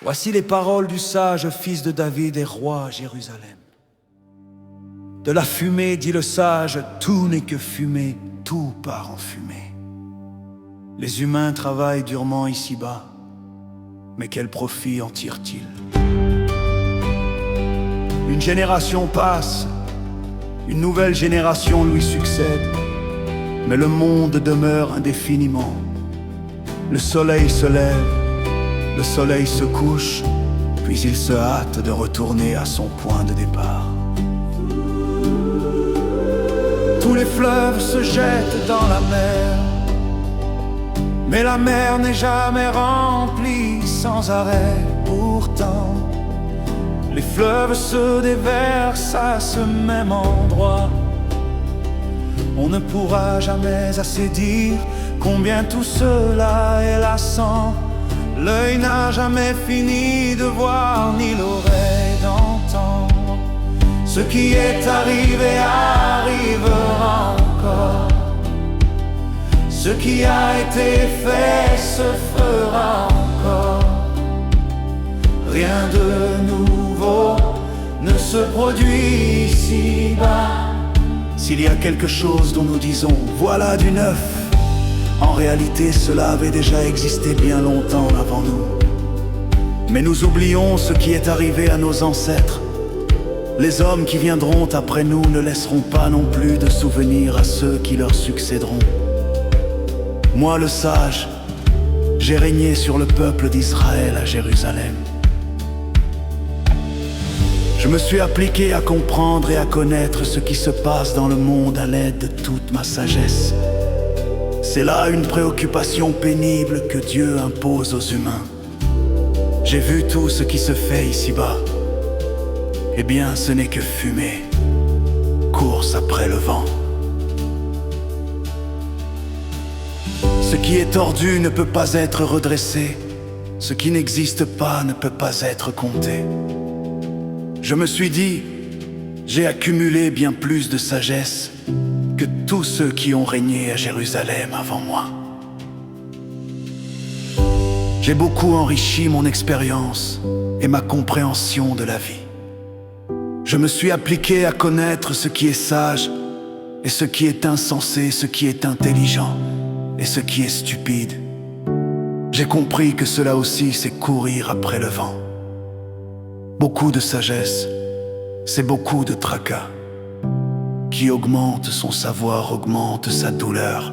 Voici les paroles du sage fils de David et roi à Jérusalem. De la fumée, dit le sage, tout n'est que fumée, tout part en fumée. Les humains travaillent durement ici-bas, mais quel profit en tirent-ils? Une génération passe, une nouvelle génération lui succède, mais le monde demeure indéfiniment. Le soleil se lève, le soleil se couche, puis il se hâte de retourner à son point de départ. Tous les fleuves se jettent dans la mer, mais la mer n'est jamais remplie sans arrêt. Pourtant, les fleuves se déversent à ce même endroit. On ne pourra jamais assez dire combien tout cela est lassant. L'œil n'a jamais fini de voir, ni l'oreille d'entendre. Ce qui est arrivé arrivera encore. Ce qui a été fait se fera encore. Rien de nouveau ne se produit ici-bas. S'il y a quelque chose dont nous disons « voilà du neuf », en réalité cela avait déjà existé bien longtemps avant nous. Mais nous oublions ce qui est arrivé à nos ancêtres. Les hommes qui viendront après nous ne laisseront pas non plus de souvenirs à ceux qui leur succéderont. Moi le sage, j'ai régné sur le peuple d'Israël à Jérusalem. Je me suis appliqué à comprendre et à connaître ce qui se passe dans le monde à l'aide de toute ma sagesse. C'est là une préoccupation pénible que Dieu impose aux humains. J'ai vu tout ce qui se fait ici-bas. Eh bien, ce n'est que fumée, course après le vent. Ce qui est tordu ne peut pas être redressé. Ce qui n'existe pas ne peut pas être compté. Je me suis dit, j'ai accumulé bien plus de sagesse que tous ceux qui ont régné à Jérusalem avant moi. J'ai beaucoup enrichi mon expérience et ma compréhension de la vie. Je me suis appliqué à connaître ce qui est sage et ce qui est insensé, ce qui est intelligent et ce qui est stupide. J'ai compris que cela aussi c'est courir après le vent. Beaucoup de sagesse, c'est beaucoup de tracas. Qui augmente son savoir augmente sa douleur.